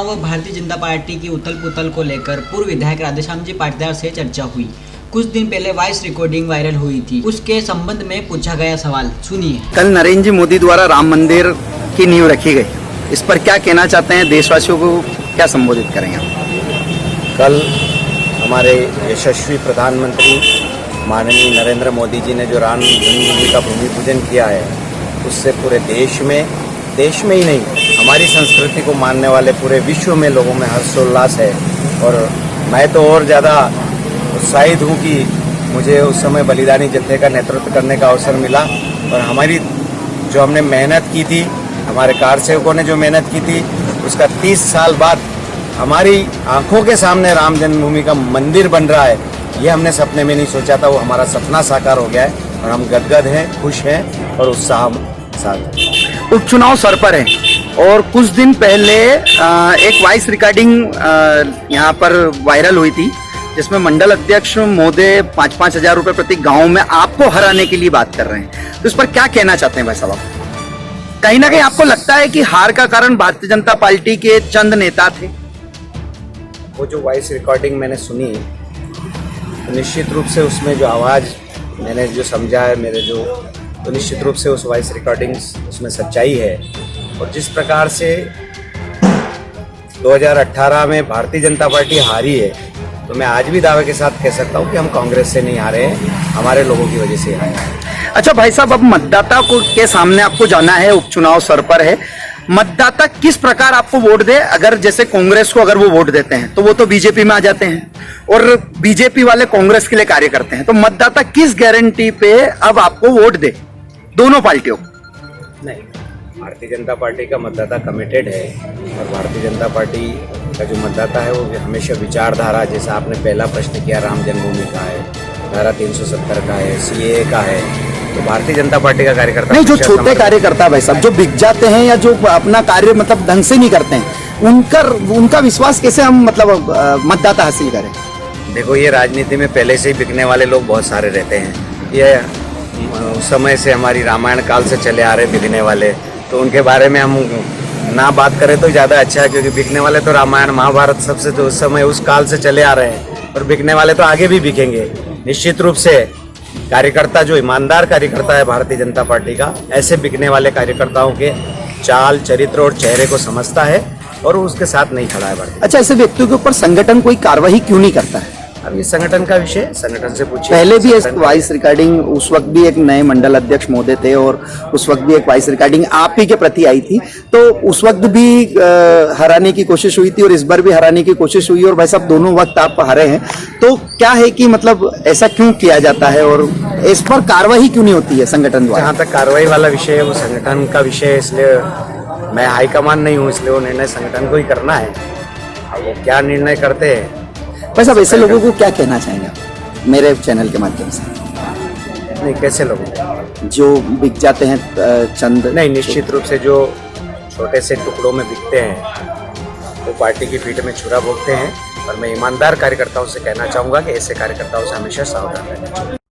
चुनाव व भारतीय जनता पार्टी की उथल पुथल को लेकर पूर्व विधायक राधेश्याम जी पाटीदार से चर्चा हुई। कुछ दिन पहले वॉइस रिकॉर्डिंग वायरल हुई थी, उसके संबंध में पूछा गया सवाल सुनिए। कल नरेंद्र जी मोदी द्वारा राम मंदिर की नींव रखी गई, इस पर क्या कहना चाहते हैं, देशवासियों को क्या संबोधित करेंगे? कल हमारे यशस्वी प्रधानमंत्री माननीय नरेंद्र मोदी जी ने जो राम जन्मभूमि का भूमि पूजन किया है, उससे पूरे देश में ही नहीं, हमारी संस्कृति को मानने वाले पूरे विश्व में लोगों में हर्षोल्लास है। और मैं तो और ज़्यादा उत्साहित हूँ कि मुझे उस समय बलिदानी जत्थे का नेतृत्व करने का अवसर मिला और हमारी जो हमने मेहनत की थी, हमारे कारसेवकों ने जो मेहनत की थी, उसका 30 साल बाद हमारी आंखों के सामने राम जन्मभूमि का मंदिर बन रहा है। ये हमने सपने में नहीं सोचा था, वो हमारा सपना साकार हो गया है और हम गदगद हैं, खुश हैं और उत्साह साथ। उपचुनाव सर पर है और कुछ दिन पहले एक वॉइस रिकॉर्डिंग यहाँ पर वायरल हुई थी, जिसमें मंडल अध्यक्ष महोदय 5-5 हजार रुपए प्रति गांव में आपको हराने के लिए बात कर रहे हैं, तो इस पर क्या कहना चाहते हैं भाई साहब? कहीं ना कहीं आपको लगता है कि हार का कारण भारतीय जनता पार्टी के चंद नेता थे? वो जो वॉइस रिकॉर्डिंग मैंने सुनी, तो निश्चित रूप से उसमें जो आवाज़ मैंने जो समझा है तो निश्चित रूप से उस वॉइस रिकॉर्डिंग उसमें सच्चाई है। और जिस प्रकार से 2018 में भारतीय जनता पार्टी हारी है, तो मैं आज भी दावे के साथ कह सकता हूँ कि हम कांग्रेस से नहीं हारे हैं, हमारे लोगों की वजह से हारे हैं। अच्छा भाई साहब, अब मतदाता को के सामने आपको जाना है, उपचुनाव सर पर है, मतदाता किस प्रकार आपको वोट दे? अगर जैसे कांग्रेस को अगर वो वोट देते हैं तो वो तो बीजेपी में आ जाते हैं और बीजेपी वाले कांग्रेस के लिए कार्य करते हैं, तो मतदाता किस गारंटी पे अब आपको वोट दे, दोनों पार्टियों? नहीं, भारतीय जनता पार्टी का मतदाता कमिटेड है और भारतीय जनता पार्टी का जो मतदाता है वो हमेशा विचारधारा, जैसा आपने पहला प्रश्न किया, राम जन्मभूमि का है, धारा 370 का है, CAA का है, तो भारतीय जनता पार्टी का कार्यकर्ता नहीं, जो छोटे कार्यकर्ता भाई साहब जो बिक जाते हैं या जो अपना कार्य मतलब ढंग से नहीं करते हैं, उनका विश्वास कैसे हम मतलब मतदाता हासिल करें? देखो, ये राजनीति में पहले से ही बिकने वाले लोग बहुत सारे रहते हैं। ये उस समय से हमारी रामायण काल से चले आ रहे बिकने वाले, तो उनके बारे में हम ना बात करें तो ज़्यादा अच्छा है, क्योंकि बिकने वाले तो रामायण महाभारत सबसे तो उस समय उस काल से चले आ रहे हैं और बिकने वाले तो आगे भी बिकेंगे। निश्चित रूप से कार्यकर्ता जो ईमानदार कार्यकर्ता है भारतीय जनता पार्टी का, ऐसे बिकने वाले कार्यकर्ताओं के चाल, चरित्र और चेहरे को समझता है और उसके साथ नहीं खड़ा है भारतीय। अच्छा, ऐसे व्यक्तियों के ऊपर संगठन कोई कार्रवाई क्यों नहीं करता है? अब ये संगठन का विषय संगठन से पूछिए। पहले भी एक वॉइस रिकॉर्डिंग, उस वक्त भी एक नए मंडल अध्यक्ष महोदय थे और उस वक्त भी एक वॉइस रिकॉर्डिंग आप ही के प्रति आई थी, तो उस वक्त भी हराने की कोशिश हुई थी और इस बार भी हराने की कोशिश हुई और भाई साहब दोनों वक्त आप हारे हैं, तो क्या है कि मतलब ऐसा क्यों किया जाता है और इस पर कार्रवाई क्यों नहीं होती है संगठन द्वारा? जहाँ तक कार्रवाई वाला विषय है वो संगठन का विषय है, इसलिए मैं हाईकमान नहीं हूँ, इसलिए वो निर्णय संगठन को ही करना है। अब वो क्या निर्णय करते हैं। भाई साहब, ऐसे लोगों को क्या कहना चाहेंगे मेरे चैनल के माध्यम से? नहीं, कैसे लोग जो बिक जाते हैं चंद? नहीं, निश्चित रूप से जो छोटे से टुकड़ों में बिकते हैं वो पार्टी की पीठ में छुरा भोगते हैं और मैं ईमानदार कार्यकर्ताओं से कहना चाहूँगा कि ऐसे कार्यकर्ताओं से हमेशा सावधान रहना चाहिए।